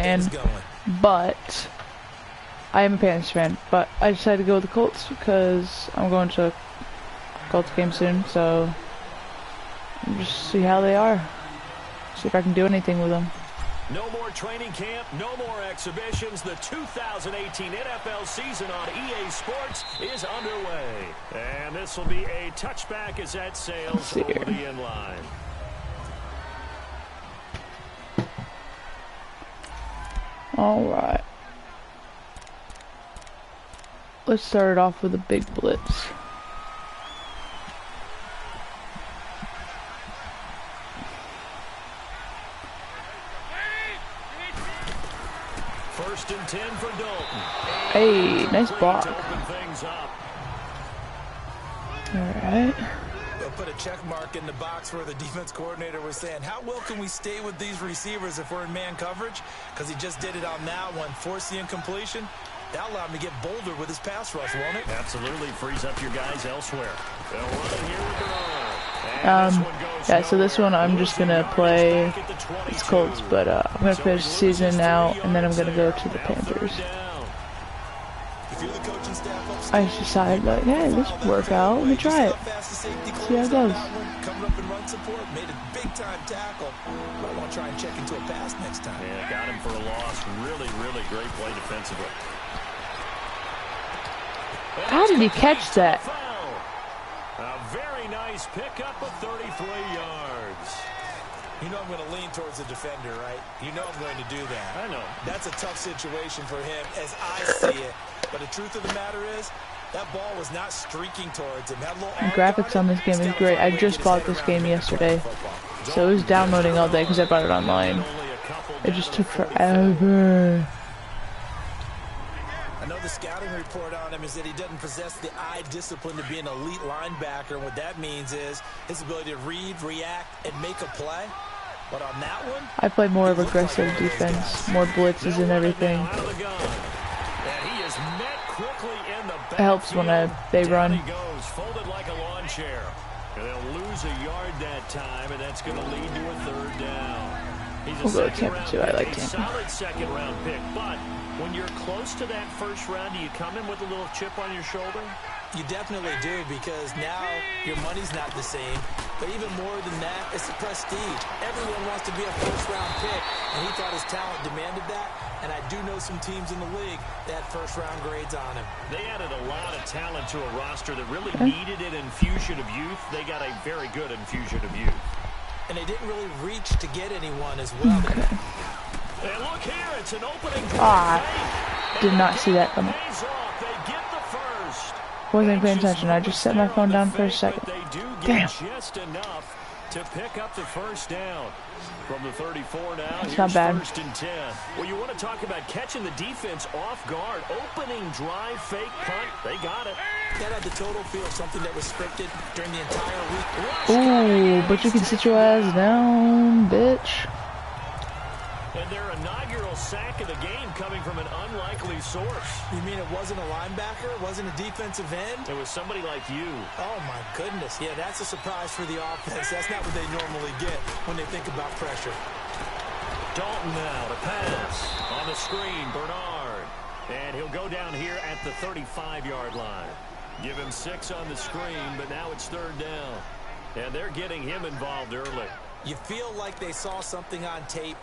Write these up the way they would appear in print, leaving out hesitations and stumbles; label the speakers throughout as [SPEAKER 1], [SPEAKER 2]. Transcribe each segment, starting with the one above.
[SPEAKER 1] fan, but I am a Panthers fan. But I decided to go with the Colts because I'm going to a Colts game soon. So just see how they are. See if I can do anything with them.
[SPEAKER 2] No more training camp, no more exhibitions. The 2018 NFL season on EA Sports is underway. And this will be a touchback as that sails over the end line.
[SPEAKER 1] All right. Let's start it off with a big blitz.
[SPEAKER 2] First and 10 for Dalton.
[SPEAKER 1] Hey, nice block. Alright.
[SPEAKER 3] They'll put a check mark in the box where the defense coordinator was saying, how well can we stay with these receivers if we're in man coverage? Because he just did it on that one, forced the incompletion. That allowed him to get bolder with his pass rush, won't it?
[SPEAKER 2] Absolutely, frees up your guys elsewhere. They'll run it here with their own.
[SPEAKER 1] Yeah, so this one I'm just gonna play it's Colts, but I'm gonna finish the season now, and then I'm gonna go to the Panthers. I just decided, like, hey, this will work out. Let me try it. See how it goes.
[SPEAKER 3] Coming up and run support, made a big time tackle. Might want to try and check into a pass next time.
[SPEAKER 2] Yeah, got him for a loss. Really, really great play defensively.
[SPEAKER 1] How did he catch that?
[SPEAKER 2] A very nice pickup of 33 yards.
[SPEAKER 3] You know I'm going to lean towards the defender, right? You know I'm going to do that.
[SPEAKER 2] I know.
[SPEAKER 3] That's a tough situation for him as I see it. But the truth of the matter is, that ball was not streaking towards him.
[SPEAKER 1] The graphics on this game is great. I just bought this game yesterday. So it was downloading all day because I bought it online. It just took forever.
[SPEAKER 3] I know the scouting report on him is that he doesn't possess the eye discipline to be an elite linebacker. And what that means is his ability to read, react, and make a play. But on that one,
[SPEAKER 1] I play more of aggressive defense, more blitzes and everything. It helps when they run.
[SPEAKER 2] Folded like a lawn chair. And they'll lose a yard that time, and that's going to lead to a third down.
[SPEAKER 1] We'll go with Tampa too. I like Tampa.
[SPEAKER 2] Solid second round pick, but when you're close to that first round, do you come in with a little chip on your shoulder?
[SPEAKER 3] You definitely do, because now your money's not the same. But even more than that, it's the prestige. Everyone wants to be a first-round pick, and he thought his talent demanded that. And I do know some teams in the league that first-round grades on him.
[SPEAKER 2] They added a lot of talent to a roster that really needed an infusion of youth. They got a very good infusion of youth. And they didn't really reach to get anyone as well.
[SPEAKER 1] Okay.
[SPEAKER 2] And look here, it's an opening drive.
[SPEAKER 1] Did not see that coming. Wasn't paying attention. I just set my phone down for a second. Damn.
[SPEAKER 2] Just enough to pick up the first down. From the 34 now,
[SPEAKER 1] it's not bad.
[SPEAKER 2] First and 10. Well, you want to talk about catching the defense off guard. Opening drive, fake punt. They got it.
[SPEAKER 3] That had the total feel of something that was scripted during the entire week.
[SPEAKER 1] Ooh, but you can sit your ass down, bitch.
[SPEAKER 2] And their inaugural sack of the game coming from an unlikely source.
[SPEAKER 3] You mean it wasn't a linebacker? It wasn't a defensive end?
[SPEAKER 2] It was somebody like you.
[SPEAKER 3] Oh, my goodness. Yeah, that's a surprise for the offense. That's not what they normally get when they think about pressure.
[SPEAKER 2] Dalton now to pass. On the screen, Bernard. And he'll go down here at the 35-yard line. Give him 6 on the screen, but now it's third down. And they're getting him involved early.
[SPEAKER 3] You feel like they saw something on tape,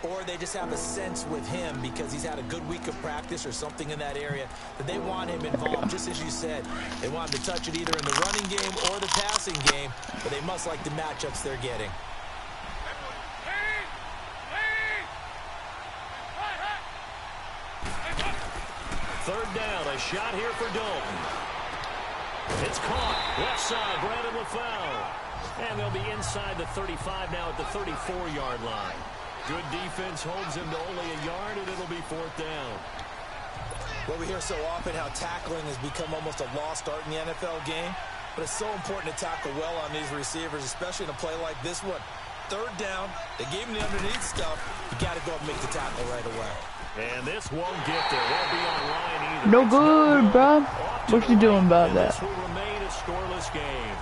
[SPEAKER 3] or they just have a sense with him because he's had a good week of practice or something in that area that they want him involved, just as you said. They want him to touch it either in the running game or the passing game, but they must like the matchups they're getting.
[SPEAKER 2] Third down, a shot here for Dalton. It's caught. Left side, Brandon LaFell. And they'll be inside the 35 now at the 34-yard line. Good defense holds him to only a yard, and it'll be fourth down.
[SPEAKER 3] Well, we hear so often how tackling has become almost a lost art in the NFL game, but it's so important to tackle well on these receivers, especially in a play like this one. Third down, they gave him the underneath stuff. You got to go and make the tackle right away.
[SPEAKER 2] And this won't get there. Won't be online either.
[SPEAKER 1] No good, bro. What you doing about that?
[SPEAKER 2] This will remain a scoreless game.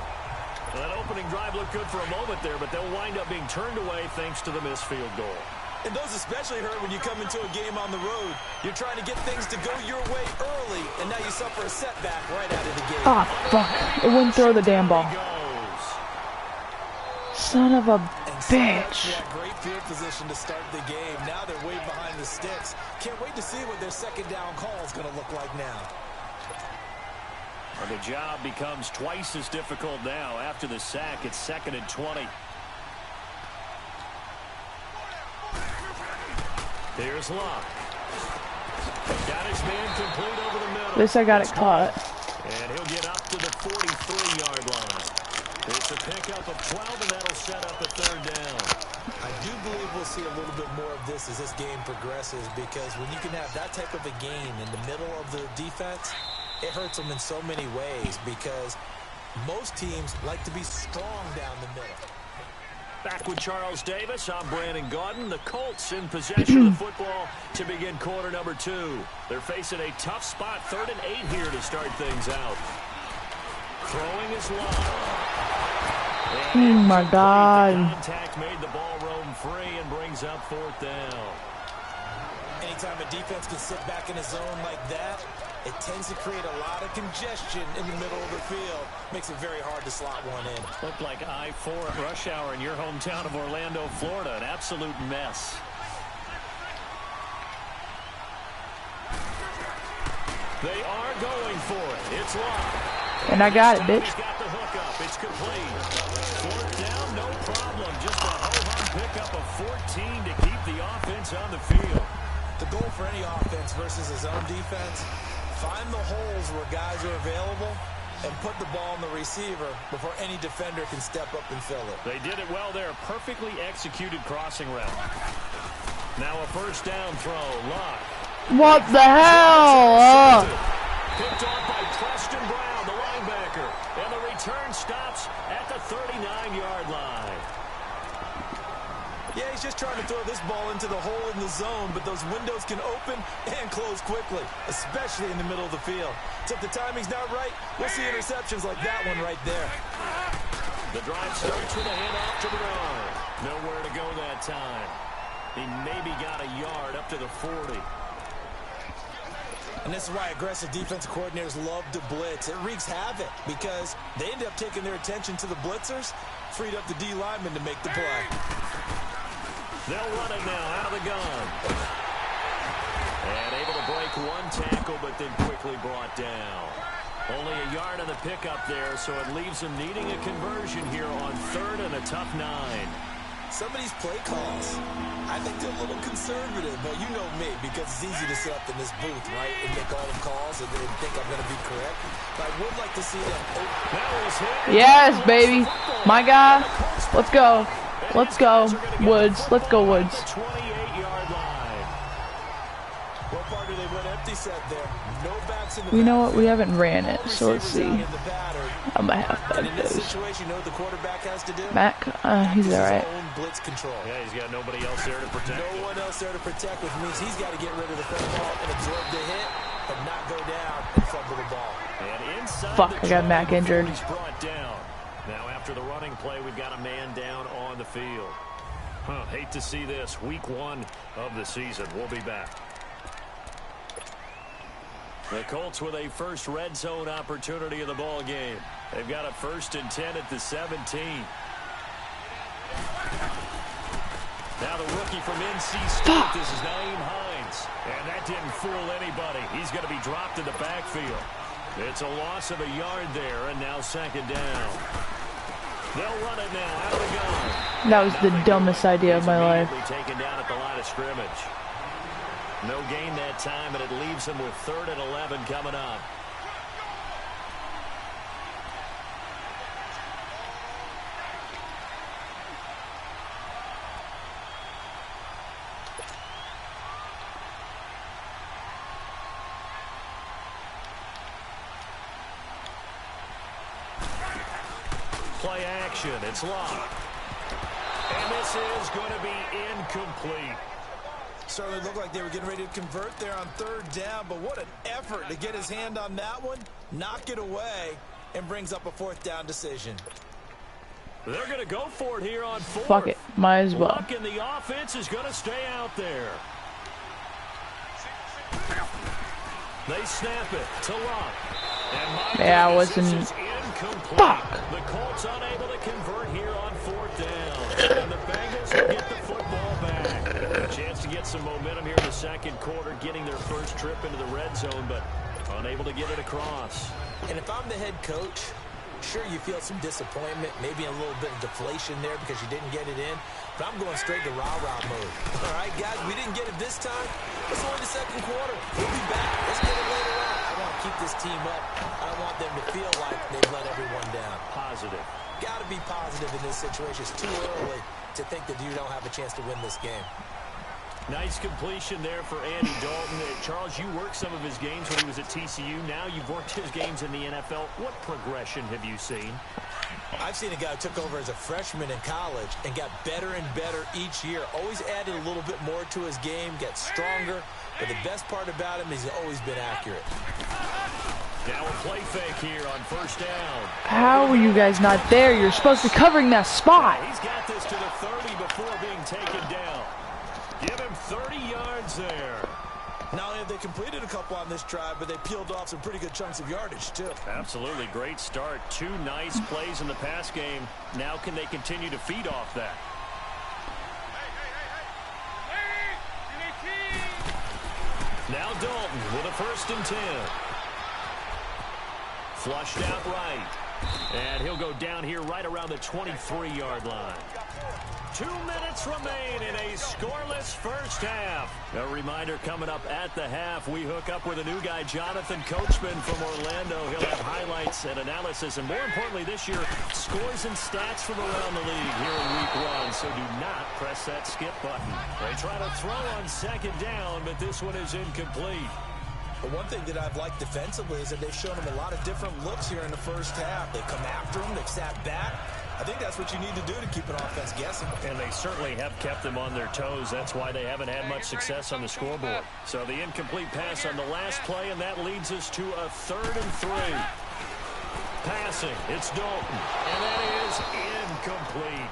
[SPEAKER 2] That opening drive looked good for a moment there, but they'll wind up being turned away thanks to the missed field goal.
[SPEAKER 3] And those especially hurt when you come into a game on the road. You're trying to get things to go your way early, and now you suffer a setback right out of the gate.
[SPEAKER 1] Ah, fuck. It wouldn't throw the damn ball. Son of a bitch.
[SPEAKER 3] Great field position to start the game. Now they're way behind the sticks. Can't wait to see what their second down call is going to look like now.
[SPEAKER 2] Well, the job becomes twice as difficult now. After the sack, it's 2nd and 20. Here's Locke. Got his man complete over the middle.
[SPEAKER 1] At least I got it caught.
[SPEAKER 2] And he'll get up to the 43-yard line. It's a pickup of 12, and that'll set up a 3rd down.
[SPEAKER 3] I do believe we'll see a little bit more of this as this game progresses, because when you can have that type of a game in the middle of the defense, it hurts them in so many ways, because most teams like to be strong down the middle.
[SPEAKER 2] Back with Charles Davis, I'm Brandon Gaudin. The Colts in possession of the football to begin quarter number 2. They're facing a tough spot, 3rd and 8 here to start things out. Throwing is Locke.
[SPEAKER 1] Oh my God.
[SPEAKER 2] Contact made the ball roam free and brings up 4th down.
[SPEAKER 3] Anytime a defense can sit back in a zone like that, it tends to create a lot of congestion in the middle of the field. Makes it very hard to slot one in.
[SPEAKER 2] Looked like I-4 at rush hour in your hometown of Orlando, Florida. An absolute mess. They are going for it. It's Locke.
[SPEAKER 1] And I got it, bitch.
[SPEAKER 2] He's got the hook up. It's complete. 4th down, no problem. Just a ho-hum pickup of 14 to keep the offense on the field.
[SPEAKER 3] The goal for any offense versus his own defense, find the holes where guys are available and put the ball on the receiver before any defender can step up and fill it.
[SPEAKER 2] They did it well there. Perfectly executed crossing route. Now a 1st down throw. Locke.
[SPEAKER 1] What the hell?
[SPEAKER 2] Picked off by Preston Brown, the linebacker. And the return stops at the 39-yard line.
[SPEAKER 3] Yeah, he's just trying to throw this ball into the hole in the zone, but those windows can open and close quickly, especially in the middle of the field. So if the timing's not right, we'll see interceptions like that one right there.
[SPEAKER 2] The drive starts with a handoff to Bernard. Nowhere to go that time. He maybe got a yard up to the 40.
[SPEAKER 3] And this is why aggressive defensive coordinators love to blitz. It wreaks havoc because they end up taking their attention to the blitzers, freed up the D lineman to make the play.
[SPEAKER 2] They'll run it now out of the gun. And able to break one tackle, but then quickly brought down. Only a yard on the pickup there, so it leaves them needing a conversion here on 3rd and a tough 9.
[SPEAKER 3] Some of these play calls, I think they're a little conservative, but you know me, because it's easy to sit up in this booth, right, and make all the calls and then think I'm going to be correct. But I would like to see them.
[SPEAKER 1] Yes, baby. My guy. Let's go. Let's go, Woods. Let's go, Woods.
[SPEAKER 2] 28-yard line.
[SPEAKER 3] What part do they went empty set there? No backs in the
[SPEAKER 1] You know what? We haven't ran it, so let's see. I'm a halfback.
[SPEAKER 3] In this situation, you know what the quarterback has to do?
[SPEAKER 1] Mac, he's alright.
[SPEAKER 3] Blitz control.
[SPEAKER 2] Yeah, he's got nobody else there to protect.
[SPEAKER 3] No one else there to protect, which means he's got to get rid of the football and absorb the hit, but not go down and fumble the ball.
[SPEAKER 2] And inside
[SPEAKER 1] Fuck, I got Mac injured.
[SPEAKER 2] He's brought down. Now after the running play, we've got a man down on the field. Hate to see this. Week 1 of the season. We'll be back. The Colts with a first red zone opportunity in the ball game. They've got a 1st and 10 at the 17. Now the rookie from NC State. This is Naeem Hines. And that didn't fool anybody. He's going to be dropped in the backfield. It's a loss of a yard there, and now 2nd down. They'll run it now out of the gun.
[SPEAKER 1] That was the dumbest idea of my life.
[SPEAKER 2] Taken down at the line of scrimmage. No gain that time, and it leaves them with 3rd and 11 coming up. Play action. It's Locke. And this is going to be incomplete.
[SPEAKER 3] Certainly looked like they were getting ready to convert there on 3rd down, but what an effort to get his hand on that one, knock it away, and brings up a 4th down decision.
[SPEAKER 2] They're going to go for it here on 4th.
[SPEAKER 1] Fuck it. Might as well.
[SPEAKER 2] Luck in the offense is going to stay out there. They snap it to Luck.
[SPEAKER 1] Yeah, I wasn't. Fuck.
[SPEAKER 2] The Colts unable to convert here on 4th down. And the Bengals will get the football back. A chance to get some momentum here in the second quarter, getting their first trip into the red zone, but unable to get it across.
[SPEAKER 3] And if I'm the head coach, sure, you feel some disappointment, maybe a little bit of deflation there because you didn't get it in. But I'm going straight to rah-rah mode. All right, guys, we didn't get it this time. It's only the second quarter. We'll be back. Let's get it later on. I want to keep this team up. I don't want them to feel like they've let everyone down.
[SPEAKER 2] Positive.
[SPEAKER 3] Got to be positive in this situation. It's too early to think that you don't have a chance to win this game.
[SPEAKER 2] Nice completion there for Andy Dalton. Charles, you worked some of his games when he was at TCU. Now you've worked his games in the NFL. What progression have you seen?
[SPEAKER 3] I've seen a guy who took over as a freshman in college and got better and better each year. Always added a little bit more to his game, got stronger. But the best part about him is he's always been accurate.
[SPEAKER 2] Now a play fake here on 1st down.
[SPEAKER 1] How were you guys not there? You're supposed to be covering that spot.
[SPEAKER 2] He's got this to the 30 before being taken down. Give him 30 yards there.
[SPEAKER 3] Not only have they completed a couple on this drive, but they peeled off some pretty good chunks of yardage, too.
[SPEAKER 2] Absolutely. Great start. 2 nice plays in the pass game. Now can they continue to feed off that? Now Dalton with a 1st and 10. Flushed out right. And he'll go down here right around the 23-yard line. 2 minutes remain in a scoreless first half. A reminder coming up at the half, we hook up with a new guy, Jonathan Coachman from Orlando. He'll have highlights and analysis, and more importantly this year, scores and stats from around the league here in week 1. So do not press that skip button. They try to throw on 2nd down, but this one is incomplete.
[SPEAKER 3] But one thing that I've liked defensively is that they've shown him a lot of different looks here in the first half. They've come after him, they've sat back. I think that's what you need to do to keep an offense guessing.
[SPEAKER 2] And they certainly have kept them on their toes. That's why they haven't had much success on the scoreboard. So the incomplete pass on the last play, and that leads us to a 3rd and 3. Passing, it's Dalton, and that is incomplete.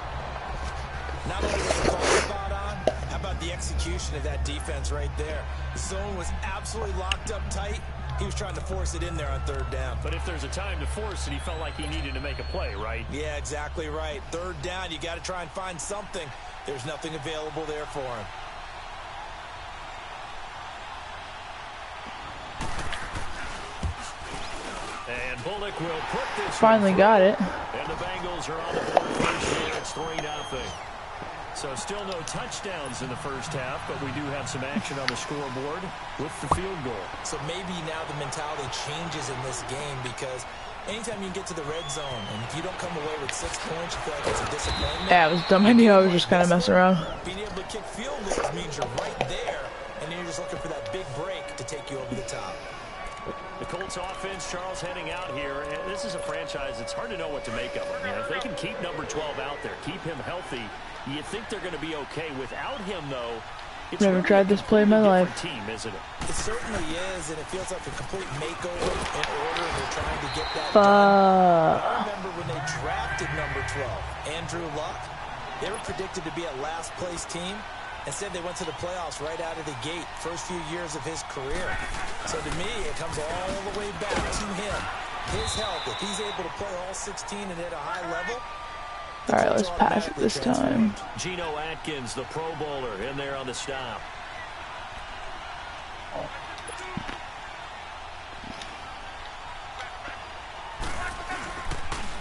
[SPEAKER 3] Not only was the call spot on, how about the execution of that defense right there? The zone was absolutely locked up tight. He was trying to force it in there on 3rd down.
[SPEAKER 2] But if there's a time to force it, he felt like he needed to make a play, right?
[SPEAKER 3] Yeah, exactly right. 3rd down, you got to try and find something. There's nothing available there for him.
[SPEAKER 2] And Bullock will put this.
[SPEAKER 1] Finally got it.
[SPEAKER 2] And the Bengals are on the board first here. It's 3-0. So still no touchdowns in the first half, but we do have some action on the scoreboard with the field goal.
[SPEAKER 3] So maybe now the mentality changes in this game because anytime you get to the red zone and if you don't come away with 6 points, you feel like it's a disappointment.
[SPEAKER 1] Yeah, it was dumb. I knew I was just kind of messing around.
[SPEAKER 3] Being able to kick field goals means you're right there, and then you're just looking for that big break to take you over the top.
[SPEAKER 2] The Colts offense, Charles, heading out here. And this is a franchise, it's hard to know what to make of them. You know, if they can keep number 12 out there, keep him healthy, you think they're going to be okay. Without him, though, it's
[SPEAKER 1] never tried this play in my life.
[SPEAKER 2] Team, isn't it?
[SPEAKER 3] It certainly is, and it feels like a complete makeover in order, and they're trying to get that done. I remember when they drafted number 12, Andrew Luck. They were predicted to be a last-place team. Instead, they went to the playoffs right out of the gate, first few years of his career. So to me, it comes all the way back to him. His health, if he's able to play all 16 and at a high level.
[SPEAKER 1] All right, let's pass it this time.
[SPEAKER 2] Geno Atkins, the Pro Bowler, in there on the stop.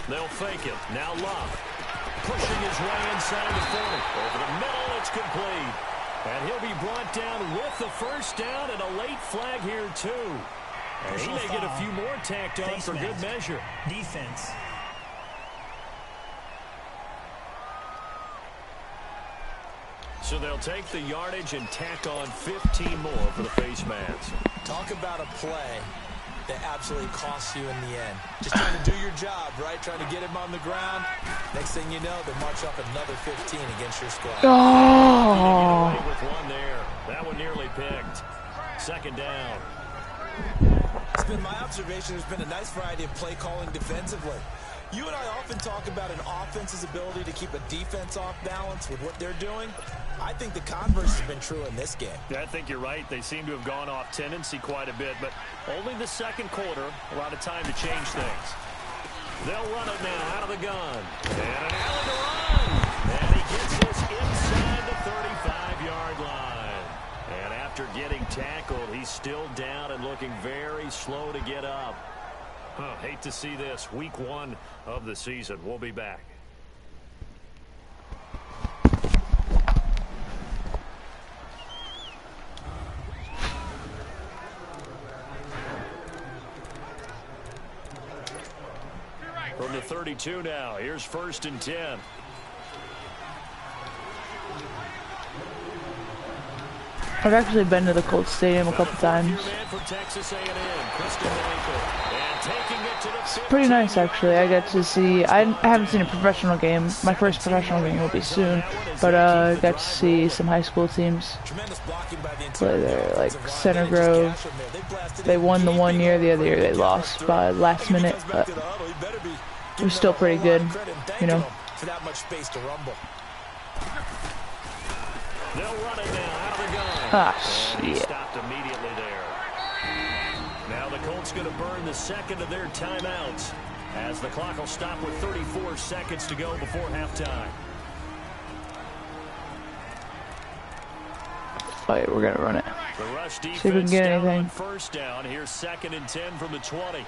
[SPEAKER 2] They'll fake it. Now Luck. Pushing his way inside the 40. Over the middle, it's complete. And he'll be brought down with the first down and a late flag here, too. And he may get a few more tacked on for good measure.
[SPEAKER 4] Defense.
[SPEAKER 2] So they'll take the yardage and tack on 15 more for the face masks.
[SPEAKER 3] Talk about a play that absolutely costs you in the end. Just trying to do your job, right? Trying to get him on the ground. Next thing you know, they march up another 15 against your squad.
[SPEAKER 1] Oh!
[SPEAKER 2] With one there. That one nearly picked. 2nd down.
[SPEAKER 3] It's been my observation there's been a nice variety of play calling defensively. You and I often talk about an offense's ability to keep a defense off balance with what they're doing. I think the converse has been true in this game.
[SPEAKER 2] Yeah, I think you're right. They seem to have gone off tendency quite a bit, but only the second quarter, a lot of time to change things. They'll run it now out of the gun. And an alley to run. And he gets this inside the 35-yard line. And after getting tackled, he's still down and looking very slow to get up. Hate to see this. Week 1 of the season. We'll be back. From the 32 now, here's 1st and 10.
[SPEAKER 1] I've actually been to the Colts Stadium a couple times. It's pretty nice, actually. I get to see, I haven't seen a professional game. My first professional game will be soon, but I got to see some high school teams play there, like Center Grove. They won the one year, the other year they lost by last minute, but it was still pretty good, you know.
[SPEAKER 2] They'll run it now out of the gun.
[SPEAKER 1] Ah, shit.
[SPEAKER 2] Stopped immediately there. Now the Colts going to burn the second of their timeouts as the clock will stop with 34 seconds to go before halftime.
[SPEAKER 1] Alright, we're gonna run it.
[SPEAKER 2] The rush defense
[SPEAKER 1] See if we can get
[SPEAKER 2] down
[SPEAKER 1] anything.
[SPEAKER 2] on 1st down. Here's 2nd and 10 from the 20.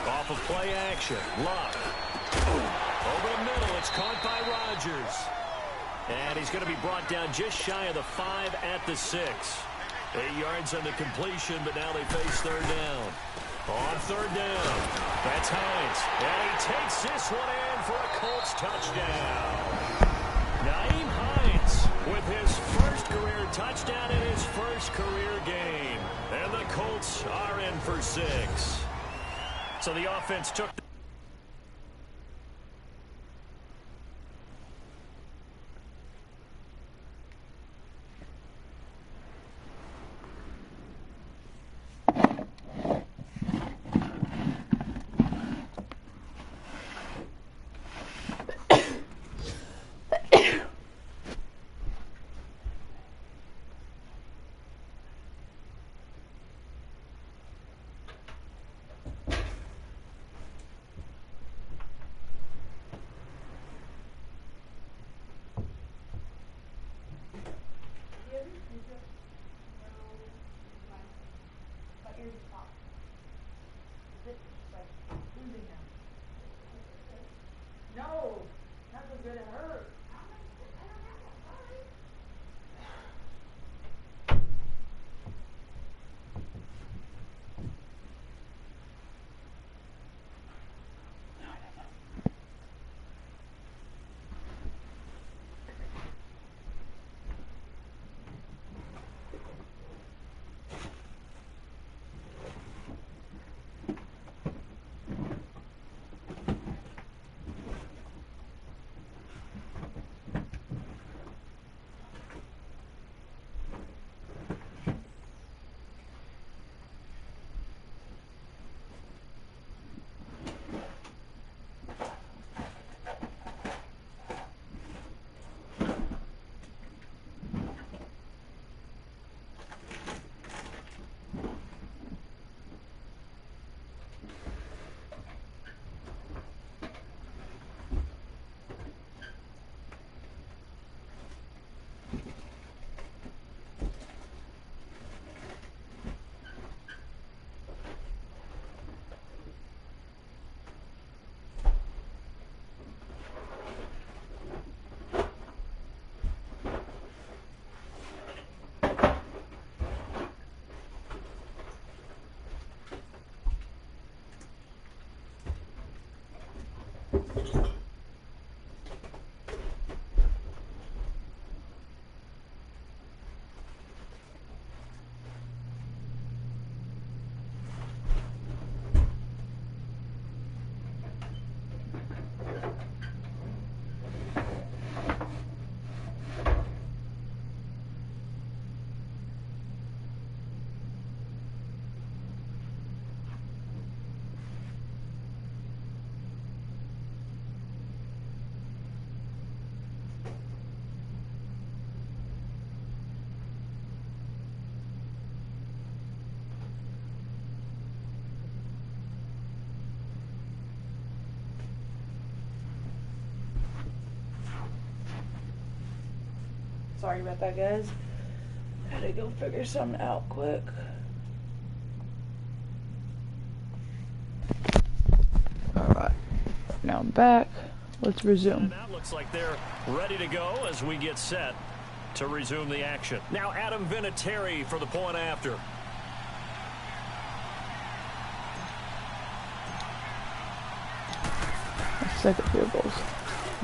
[SPEAKER 2] Off of play action. Love. Over the middle. It's caught by Rodgers. And he's going to be brought down just shy of the 5 at the 6. 8 yards on the completion, but now they face 3rd down. On 3rd down. That's Hines. And he takes this one in for a Colts touchdown. Nyheim Hines with his first career touchdown in his first career game. And the Colts are in for 6. So the offense took
[SPEAKER 1] Sorry about that, guys. Had to go figure something out quick. Alright. Now I'm back. Let's resume.
[SPEAKER 2] That looks like they're ready to go as we get set to resume the action. Now Adam Vinatieri for the point after.
[SPEAKER 1] Second field goals.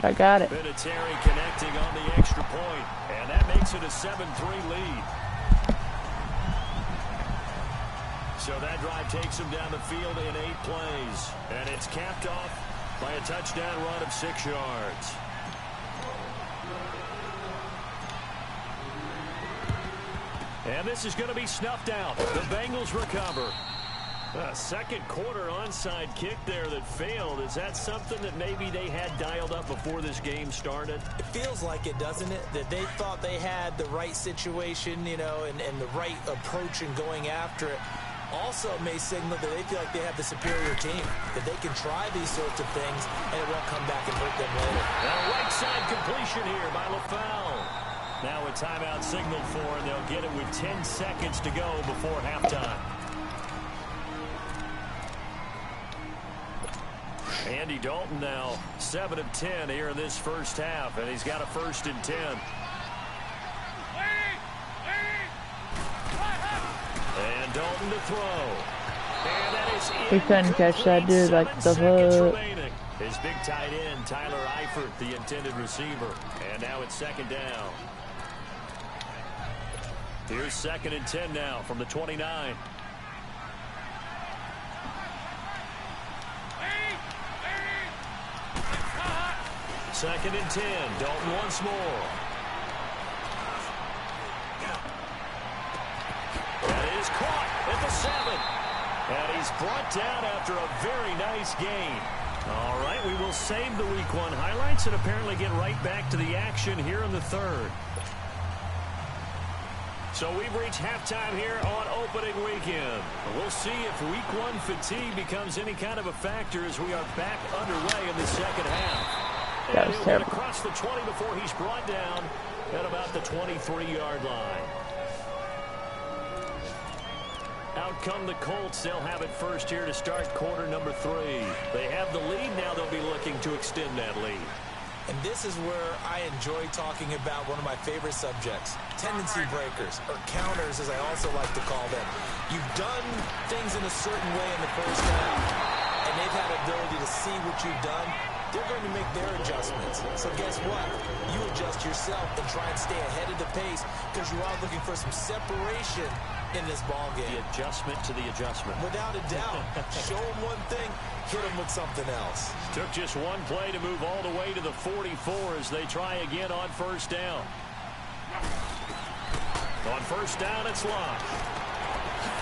[SPEAKER 1] I got it.
[SPEAKER 2] Vinatieri connecting on the extra point, and that makes it a 7-3 lead. So that drive takes him down the field in 8 plays, and it's capped off by a touchdown run of 6 yards. And this is going to be snuffed out. The Bengals recover. A second quarter onside kick there that failed. Is that something that maybe they had dialed up before this game started?
[SPEAKER 3] It feels like it, doesn't it? That they thought they had the right situation, you know, and the right approach in going after it. Also may signal that they feel like they have the superior team, that they can try these sorts of things and it won't come back and hurt them later.
[SPEAKER 2] Now right side completion here by LaFell. Now a timeout signaled for, and they'll get it with 10 seconds to go before halftime. Andy Dalton now 7 of 10 here in this first half, and he's got a 1st and 10. And Dalton to throw. And that is
[SPEAKER 1] We couldn't catch that dude like the hook.
[SPEAKER 2] His big tight end, Tyler Eifert, the intended receiver. And now it's 2nd down. Here's 2nd and 10 now from the 29. Second and 10. Dalton once more. That is caught at the 7. And he's brought down after a very nice gain. All right, we will save the Week 1 highlights and apparently get right back to the action here in the 3rd. So we've reached halftime here on opening weekend. We'll see if Week 1 fatigue becomes any kind of a factor as we are back underway in the second half.
[SPEAKER 1] That
[SPEAKER 2] And
[SPEAKER 1] was
[SPEAKER 2] he'll
[SPEAKER 1] terrible.
[SPEAKER 2] get across the 20 before he's brought down at about the 23-yard line. Out come the Colts. They'll have it first here to start quarter number 3. They have the lead. Now they'll be looking to extend that lead.
[SPEAKER 3] And this is where I enjoy talking about one of my favorite subjects, tendency breakers, or counters as I also like to call them. You've done things in a certain way in the first half, and they've had the ability to see what you've done. They're going to make their adjustments. So guess what? You adjust yourself and try and stay ahead of the pace because you are looking for some separation in this ball game.
[SPEAKER 2] The adjustment to the adjustment.
[SPEAKER 3] Without a doubt. Show them one thing, hit them with something else.
[SPEAKER 2] Took just one play to move all the way to the 44 as they try again on 1st down. On 1st down, it's locked.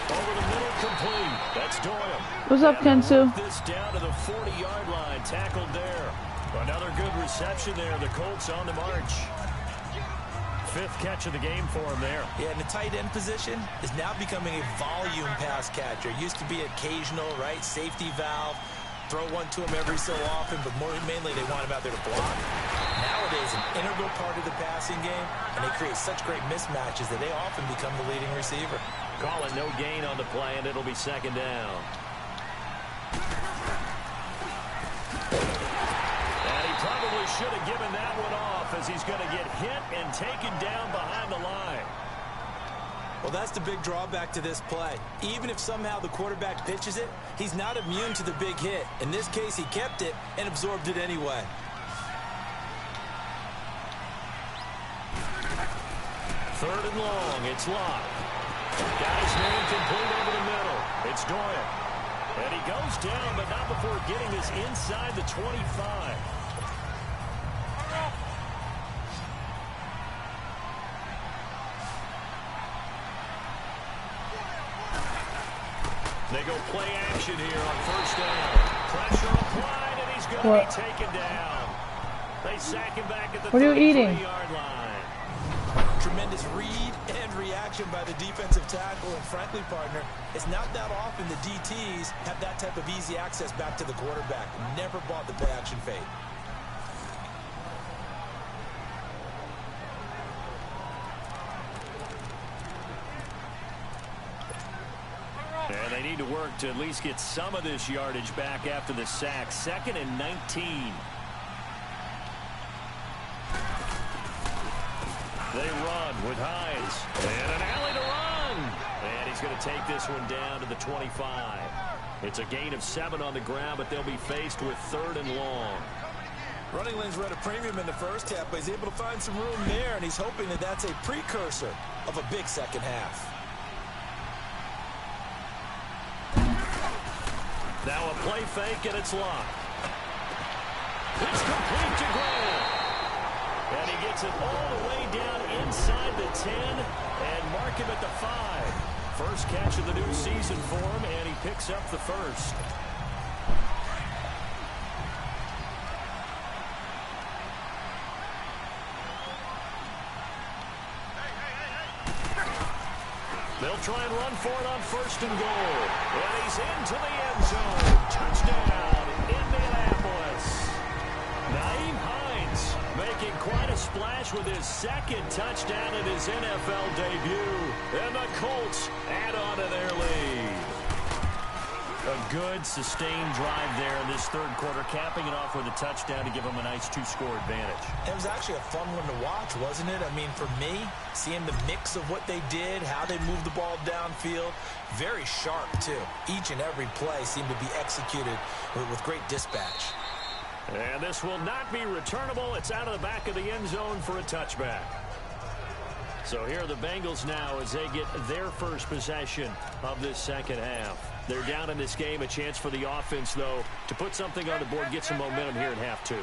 [SPEAKER 2] Over the middle, complete. That's Doyle.
[SPEAKER 1] What's up, Kensu?
[SPEAKER 2] This down to the 40-yard line, tackled there. Another good reception there. The Colts on the march. 5th catch of the game for him there.
[SPEAKER 3] Yeah, and the tight end position is now becoming a volume pass catcher. Used to be occasional, right? Safety valve. Throw one to him every so often, but mainly they want him out there to block. Nowadays, an integral part of the passing game, and they create such great mismatches that they often become the leading receiver.
[SPEAKER 2] Call it no gain on the play, and it'll be 2nd down. And he probably should have given that one off as he's going to get hit and taken down behind the line.
[SPEAKER 3] Well, that's the big drawback to this play. Even if somehow the quarterback pitches it, he's not immune to the big hit. In this case, he kept it and absorbed it anyway.
[SPEAKER 2] Third and long. It's locked. Got his name complete over the middle. It's Doyle. And he goes down, but not before getting this inside the 25. They go play action here on 1st down. Pressure applied, and he's going to be taken down. They sack him back at the 33-yard line.
[SPEAKER 3] Tremendous read and reaction by the defensive tackle, and frankly, partner, it's not that often the DTs have that type of easy access back to the quarterback. Never bought the play action fade.
[SPEAKER 2] work to at least get some of this yardage back after the sack. 2nd and 19. They run with Hines. And an alley to run. And he's going to take this one down to the 25. It's a gain of 7 on the ground, but they'll be faced with 3rd and long.
[SPEAKER 3] Running lanes were at a premium in the first half, but he's able to find some room there, and he's hoping that that's a precursor of a big second half.
[SPEAKER 2] Now a play fake, and it's locked. It's complete to Graham. And he gets it all the way down inside the 10 and mark him at the 5. First catch of the new season for him, and he picks up the first. They'll try and run for it on 1st and goal. And he's into the end zone. Touchdown, Indianapolis. Nyheim Hines making quite a splash with his 2nd touchdown in his NFL debut. And the Colts add on to their lead. A good, sustained drive there in this 3rd quarter, capping it off with a touchdown to give them a nice 2-score advantage.
[SPEAKER 3] It was actually a fun one to watch, wasn't it? I mean, for me, seeing the mix of what they did, how they moved the ball downfield, very sharp, too. Each and every play seemed to be executed with great dispatch.
[SPEAKER 2] And this will not be returnable. It's out of the back of the end zone for a touchback. So here are the Bengals now as they get their first possession of this second half. They're down in this game. A chance for the offense, though, to put something on the board, get some momentum here in half 2.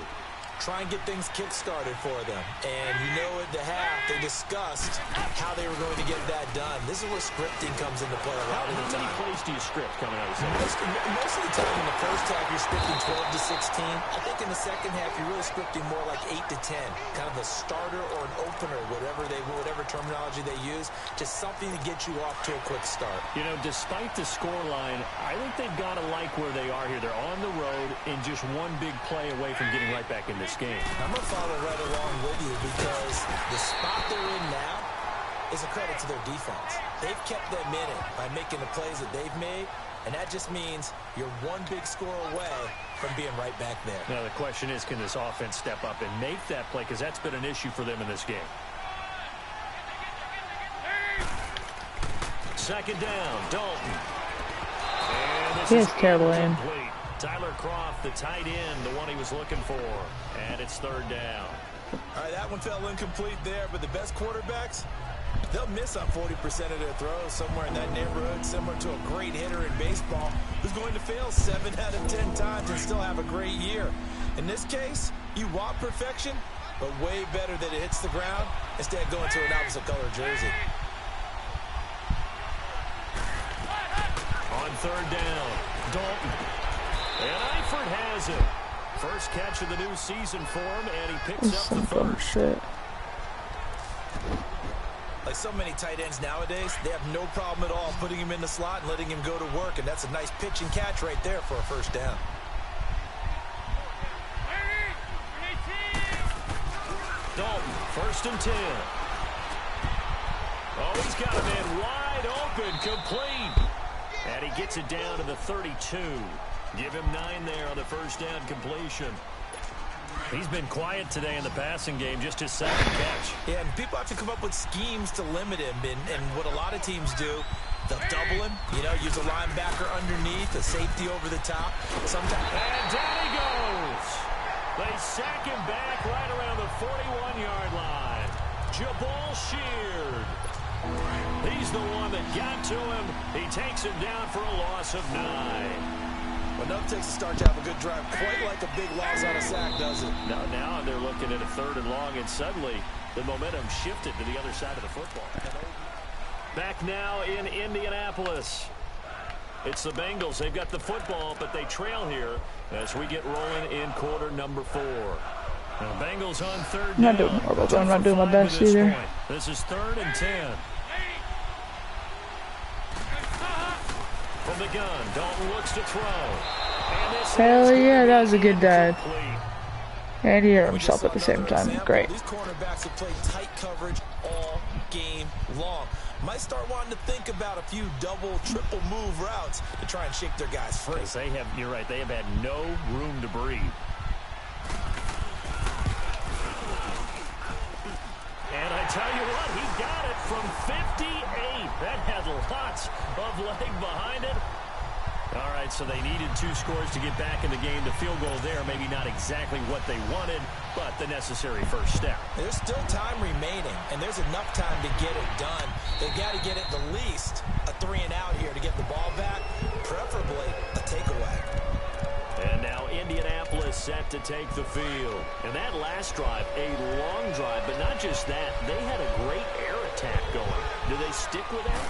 [SPEAKER 3] Try and get things kick-started for them. And you know at the half, they discussed how they were going to get that done. This is where scripting comes into play a lot of the time.
[SPEAKER 2] How many plays do you script coming out of the second?
[SPEAKER 3] Most of the time in the first half, you're scripting 12 to 16. I think in the second half, you're really scripting more like 8 to 10. Kind of a starter or an opener, whatever terminology they use. Just something to get you off to a quick start.
[SPEAKER 2] You know, despite the scoreline, I think they've got to like where they are here. They're on the road and just one big play away from getting right back in this game.
[SPEAKER 3] I'm going to follow right along with you because the spot they're in now is a credit to their defense. They've kept them in it by making the plays that they've made, and that just means you're one big score away from being right back there.
[SPEAKER 2] Now the question is, can this offense step up and make that play, because that's been an issue for them in this game. 2nd down, Dalton. And this is
[SPEAKER 1] terrible aim.
[SPEAKER 2] Tyler Croft, the tight end, the one he was looking for. And it's 3rd down.
[SPEAKER 3] All right, that one fell incomplete there, but the best quarterbacks, they'll miss on 40% of their throws, somewhere in that neighborhood, similar to a great hitter in baseball who's going to fail 7 out of 10 times and still have a great year. In this case, you want perfection, but way better that it hits the ground instead of going to an opposite color jersey.
[SPEAKER 2] On 3rd down, Dalton. And Eifert has it. First catch of the new season for him, and he picks up the first.
[SPEAKER 1] Shit.
[SPEAKER 3] Like so many tight ends nowadays, they have no problem at all putting him in the slot and letting him go to work, and that's a nice pitch and catch right there for a 1st down.
[SPEAKER 2] Dalton, 1st and 10. Oh, he's got a man wide open, complete. And he gets it down to the 32. Give him 9 there on the 1st down completion. He's been quiet today in the passing game, just his 2nd catch.
[SPEAKER 3] Yeah, and people have to come up with schemes to limit him, and what a lot of teams do, they'll double him, use a linebacker underneath, a safety over the top. Sometimes.
[SPEAKER 2] And down he goes. They sack him back right around the 41-yard line. Jabal Sheard. He's the one that got to him. He takes him down for a loss of 9.
[SPEAKER 3] Well, nothing takes a start to have a good drive quite like a big loss on a sack, does it?
[SPEAKER 2] Now they're looking at a 3rd and long, and suddenly the momentum shifted to the other side of the football. Back now in Indianapolis. It's the Bengals. They've got the football, but they trail here as we get rolling in quarter number 4. Now, Bengals on 3rd down.
[SPEAKER 1] I'm not doing my best either.
[SPEAKER 2] This is 3rd and 10. From the gun, Dalton looks to throw.
[SPEAKER 1] Hell yeah, that was a good dive. And he hurt himself at the same time. Great.
[SPEAKER 3] These cornerbacks have played tight coverage all game long. might start wanting to think about a few double, triple move routes to try and shake their guys free.
[SPEAKER 2] You're right, they have had no room to breathe. And I tell you what, he got it from 58. That had lots of leg behind it. All right, so they needed 2 scores to get back in the game. The field goal there, maybe not exactly what they wanted, but the necessary first step.
[SPEAKER 3] There's still time remaining, and there's enough time to get it done. They've got to get at the least a 3-and-out here to get the ball back, preferably a takeaway.
[SPEAKER 2] And now Indianapolis set to take the field. And that last drive, a long drive, but not just that. They had a great air attack going. Do they stick with that?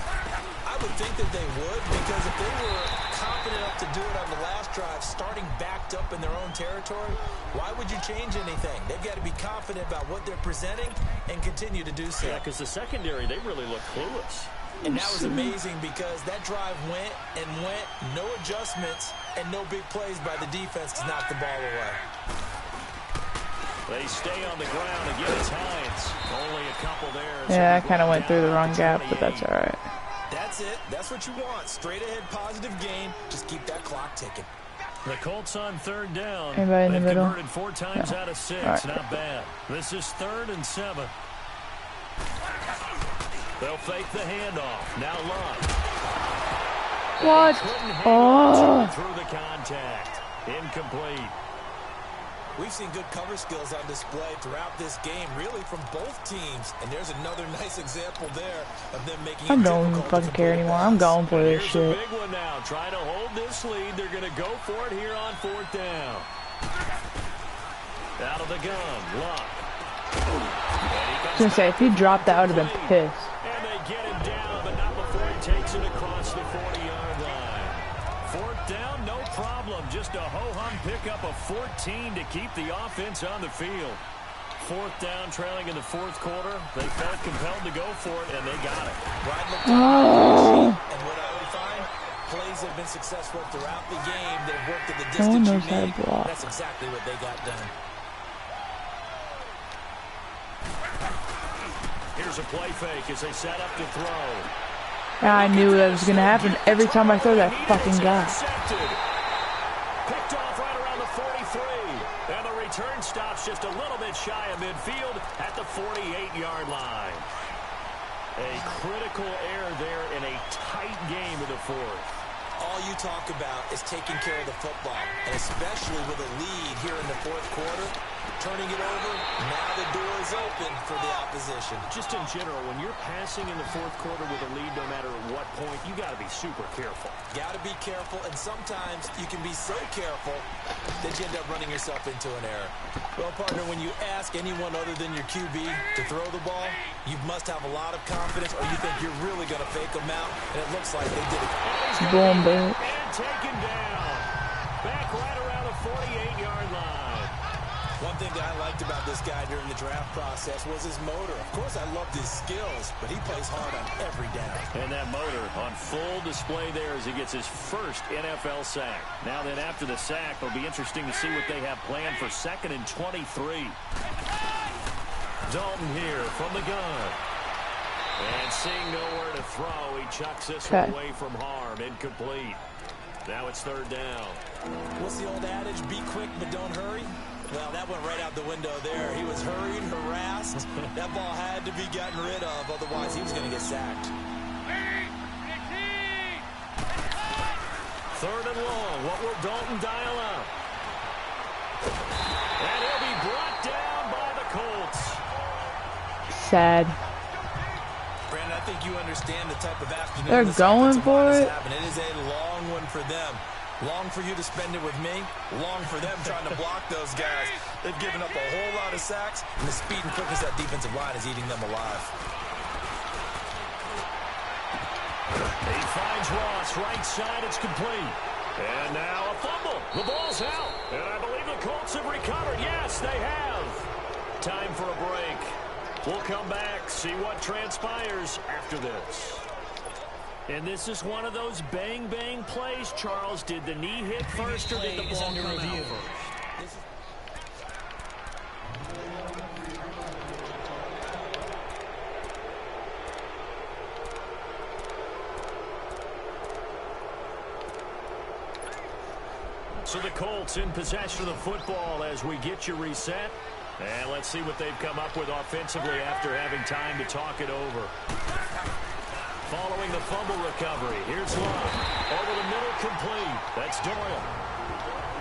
[SPEAKER 3] I would think that they would, because if they were confident enough to do it on the last drive, starting backed up in their own territory, why would you change anything? They've got to be confident about what they're presenting and continue to do so.
[SPEAKER 2] Yeah, because the secondary, they really look clueless.
[SPEAKER 3] And that was amazing because that drive went and went, no adjustments, and no big plays by the defense to knock the ball away.
[SPEAKER 2] They stay on the ground. Again, it's Hines. Only a couple there.
[SPEAKER 1] Yeah, I kind of went through the wrong gap, but that's all right.
[SPEAKER 3] That's it. That's what you want. Straight ahead, positive gain. Just keep that clock ticking.
[SPEAKER 2] The Colts on 3rd down.
[SPEAKER 1] Anybody in the middle?
[SPEAKER 2] Converted 4 times out of 6.
[SPEAKER 1] Right.
[SPEAKER 2] Not bad. This is 3rd and 7. They'll fake the handoff. Now Love.
[SPEAKER 1] What? Oh.
[SPEAKER 2] Through the contact. Incomplete.
[SPEAKER 3] We've seen good cover skills on display throughout this game, really from both teams. And there's another nice example there of them making
[SPEAKER 1] I
[SPEAKER 3] it
[SPEAKER 1] don't even fucking care anymore. I'm going for this shit.
[SPEAKER 2] Here's a big one now. Trying to hold this lead. They're going to go for it here on 4th down. Out of the gun. Luck.
[SPEAKER 1] I was going to say, if he dropped that, I would have been pissed.
[SPEAKER 2] And they get him down, but not before he takes it across the 40-yard line. 4th down, no problem. Just a ho-hum pickup of 14 to keep the offense on the field. 4th down, trailing in the 4th quarter. They felt compelled to go for it, and they got it.
[SPEAKER 3] And what I would find, plays have been successful throughout the game. They've worked at the distance you need. That's exactly what they got done.
[SPEAKER 2] Here's a play fake as they set up to throw.
[SPEAKER 1] Yeah, I knew that was going to happen every time I throw that fucking guy.
[SPEAKER 2] Picked off right around the 43. And the return stops just a little bit shy of midfield at the 48-yard line. A critical error there in a tight game in the 4th.
[SPEAKER 3] All you talk about is taking care of the football, and especially with a lead here in the 4th quarter, turning it over, now the door is open for the opposition.
[SPEAKER 2] Just in general, when you're passing in the 4th quarter with a lead, no matter at what point, you got to be super careful.
[SPEAKER 3] Got to be careful, and sometimes you can be so careful that you end up running yourself into an error. Well, partner, when you ask anyone other than your QB to throw the ball, you must have a lot of confidence, or you think you're really going to fake them out, and it looks like they did it.
[SPEAKER 1] Boom, boom.
[SPEAKER 2] And taken down. Back right around the 48-yard line.
[SPEAKER 3] One thing that I liked about this guy during the draft process was his motor. Of course, I loved his skills, but he plays hard on every down.
[SPEAKER 2] And that motor on full display there as he gets his first NFL sack. Now then, after the sack, it'll be interesting to see what they have planned for 2nd and 23. Dalton here from the gun. And seeing nowhere to throw, he chucks this one away from harm. Incomplete. Now it's 3rd down.
[SPEAKER 3] What's the old adage? Be quick, but don't hurry. Well, that went right out the window there. He was hurried, harassed. That ball had to be gotten rid of, otherwise he was going to get sacked.
[SPEAKER 2] 3rd and long. What will Dalton dial up? And he'll be brought down by the Colts.
[SPEAKER 1] Sad.
[SPEAKER 3] Brandon, I think you understand the type of afternoon
[SPEAKER 1] they're going for it.
[SPEAKER 3] It is a long one for them. Long for you to spend it with me. Long for them trying to block those guys. They've given up a whole lot of sacks, and the speed and quickness of that defensive line is eating them alive.
[SPEAKER 2] He finds Ross, right side, it's complete. And now a fumble. The ball's out. And I believe the Colts have recovered. Yes, they have. Time for a break. We'll come back, see what transpires after this. And this is one of those bang-bang plays, Charles. Did the knee hit first or did the ball come out first? So the Colts in possession of the football as we get you reset. And let's see what they've come up with offensively after having time to talk it over. Following the fumble recovery, here's Love. Over the middle, complete. That's Doyle.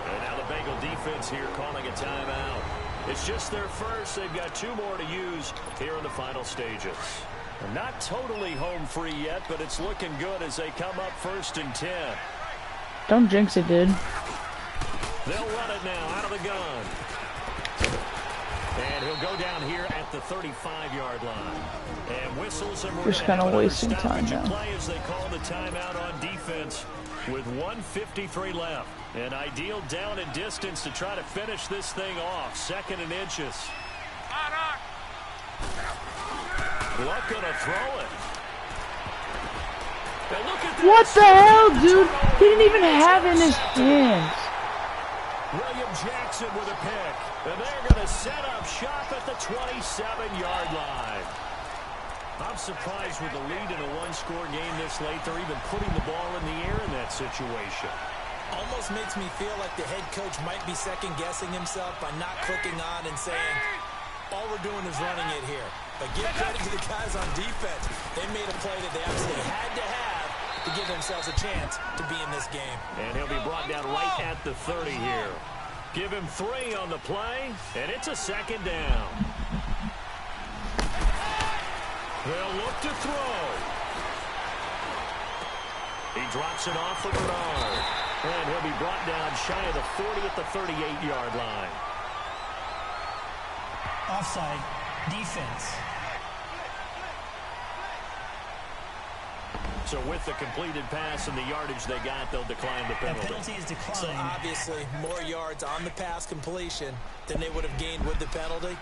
[SPEAKER 2] And now the Bengal defense here calling a timeout. It's just their first. They've got 2 more to use here in the final stages. Not totally home free yet, but it's looking good as they come up 1st and 10.
[SPEAKER 1] Don't jinx it, dude.
[SPEAKER 2] They'll run it now out of the gun. And he'll go down here at the 35-yard line. And whistles, and we're
[SPEAKER 1] just kind of wasting time now.
[SPEAKER 2] Play as they call the timeout on defense with 1:53 left. An ideal down and distance to try to finish this thing off. 2nd and inches. Luck gonna throw it. Now look at this.
[SPEAKER 1] What the hell, dude? He didn't even have it in his hands.
[SPEAKER 2] William Jackson with a pick. And they're going to set up shop at the 27-yard line. I'm surprised with the lead in a 1-score game this late. They're even putting the ball in the air in that situation.
[SPEAKER 3] Almost makes me feel like the head coach might be second-guessing himself by not clicking on and saying, all we're doing is running it here. But give credit to the guys on defense. They made a play that they absolutely had to have to give themselves a chance to be in this game.
[SPEAKER 2] And he'll be brought down right at the 30 here. Give him 3 on the play, and it's a 2nd down. They'll look to throw. He drops it off for Bernard. And he'll be brought down shy of the 40 at the 38-yard line.
[SPEAKER 4] Offside. Defense.
[SPEAKER 2] So with the completed pass and the yardage they got, they'll decline the penalty.
[SPEAKER 4] The penalty is declined.
[SPEAKER 3] So obviously more yards on the pass completion than they would have gained with the penalty.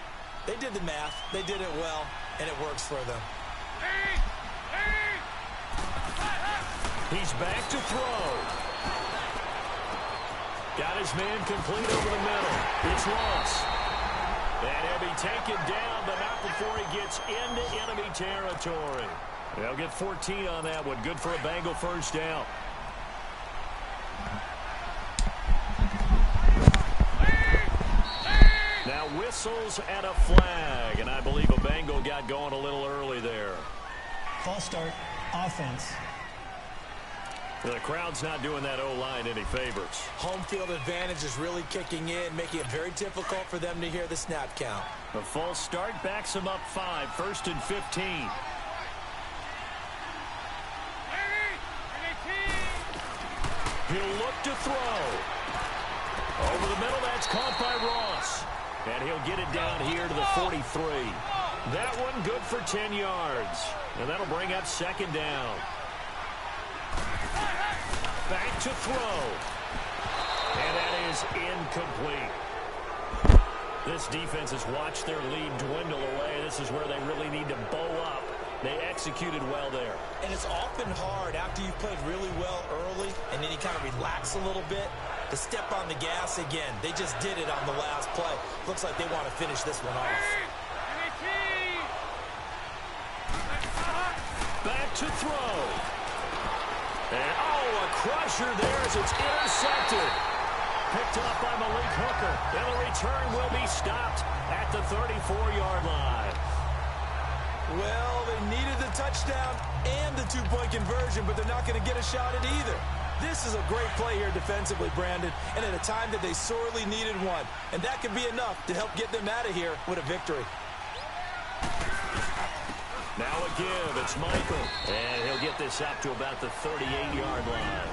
[SPEAKER 3] They did the math. They did it well, and it works for them.
[SPEAKER 2] He's back to throw. Got his man complete over the middle. It's Ross. And he'll be taken down, but not before he gets into enemy territory. They'll get 14 on that one. Good for a Bengal 1st down. Now whistles and a flag. And I believe a Bengal got going a little early there.
[SPEAKER 4] False start. Offense.
[SPEAKER 2] The crowd's not doing that O-line any favors.
[SPEAKER 3] Home field advantage is really kicking in, making it very difficult for them to hear the snap count.
[SPEAKER 2] The false start backs them up 5. 1st and 15. He'll look to throw. Over the middle, that's caught by Ross. And he'll get it down here to the 43. That one good for 10 yards. And that'll bring up 2nd down. Back to throw. And that is incomplete. This defense has watched their lead dwindle away. This is where they really need to bow up. They executed well there.
[SPEAKER 3] And it's often hard after you've played really well early and then you kind of relax a little bit to step on the gas again. They just did it on the last play. Looks like they want to finish this one off.
[SPEAKER 2] Back to throw. And, a crusher there as it's intercepted. Picked up by Malik Hooker. And the return will be stopped at the 34-yard line.
[SPEAKER 3] Well, they needed the touchdown and the 2-point conversion, but they're not going to get a shot at either. This is a great play here defensively, Brandon, and at a time that they sorely needed one. And that could be enough to help get them out of here with a victory.
[SPEAKER 2] Now a give. It's Michael. And he'll get this up to about the 38-yard line.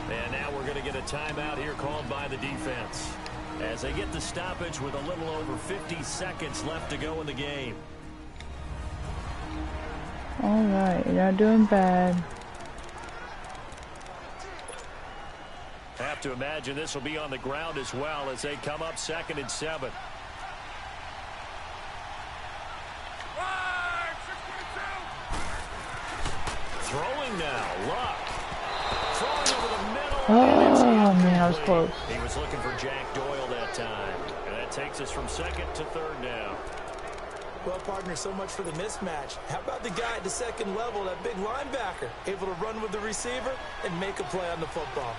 [SPEAKER 2] And now we're going to get a timeout here called by the defense as they get the stoppage with a little over 50 seconds left to go in the game.
[SPEAKER 1] Alright, you're not doing bad.
[SPEAKER 2] Have to imagine this will be on the ground as well as they come up 2nd and 7. Throwing now, Luck. Throwing over the middle.
[SPEAKER 1] Oh, man, I was close.
[SPEAKER 2] He was looking for Jack Doyle that time. And that takes us from 2nd to 3rd down.
[SPEAKER 3] Well, partner, so much for the mismatch. How about the guy at the 2nd level, that big linebacker, able to run with the receiver and make a play on the football?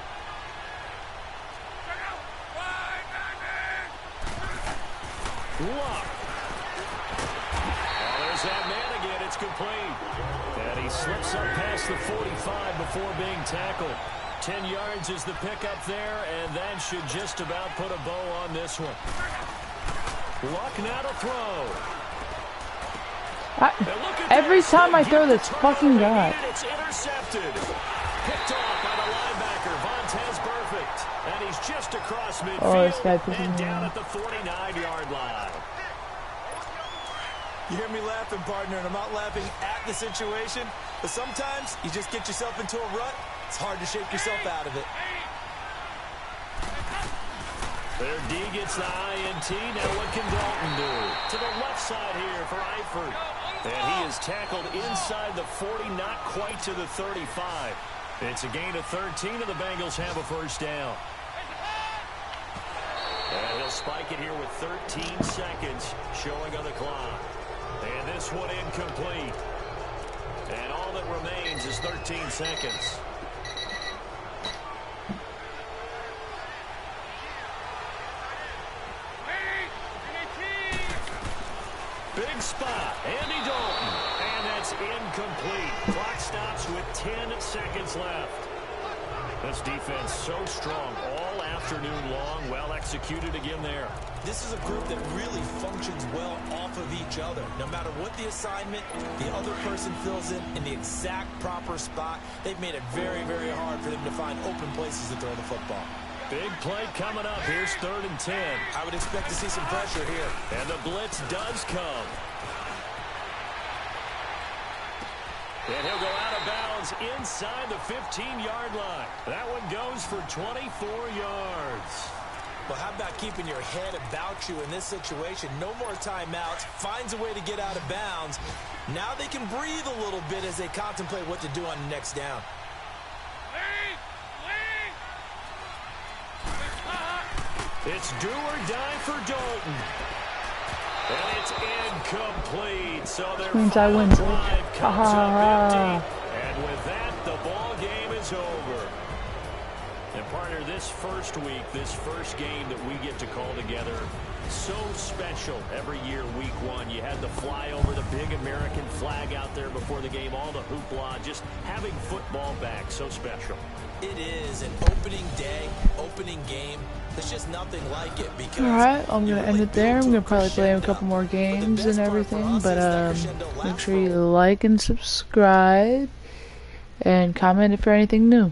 [SPEAKER 2] Luck. Oh, there's that man again. It's complete. And he slips up past the 45 before being tackled. 10 yards is the pickup there, and that should just about put a bow on this one. Luck now to throw.
[SPEAKER 1] Every time I throw this fucking guy.
[SPEAKER 2] It's intercepted. Picked off by the linebacker, Vontez Perfect. And he's just across midfield and down at the 49-yard line.
[SPEAKER 3] You hear me laughing, partner, and I'm not laughing at the situation, but sometimes you just get yourself into a rut. It's hard to shake yourself out of it.
[SPEAKER 2] Their D gets the INT. Now what can Dalton do? To the left side here for Eifert. And he is tackled inside the 40, not quite to the 35. It's a gain of 13, and the Bengals have a first down. And he'll spike it here with 13 seconds showing on the clock. And this one incomplete. And all that remains is 13 seconds. Big spot, Andy Dalton, and that's incomplete. Clock stops with 10 seconds left. This defense so strong all afternoon long, well executed again there.
[SPEAKER 3] This is a group that really functions well off of each other. No matter what the assignment, the other person fills in the exact proper spot. They've made it very, very hard for them to find open places to throw the football.
[SPEAKER 2] Big play coming up. Here's 3rd and 10.
[SPEAKER 3] I would expect to see some pressure here.
[SPEAKER 2] And the blitz does come. And he'll go out of bounds inside the 15-yard line. That one goes for 24 yards.
[SPEAKER 3] Well, how about keeping your head about you in this situation? No more timeouts. Finds a way to get out of bounds. Now they can breathe a little bit as they contemplate what to do on the next down.
[SPEAKER 2] It's do or die for Dalton. And it's incomplete. So their final drive comes up empty. And with that, the ball game is over. And partner, this first week, this first game that we get to call together, so special every year, week one. You had the flyover, the big American flag out there before the game, all the hoopla, just having football back, so special.
[SPEAKER 3] It is an opening day, opening game. There's just nothing like it because.
[SPEAKER 1] Alright, I'm gonna end it there. I'm gonna probably play a couple more games and everything, but make sure you like and subscribe and comment if for anything new.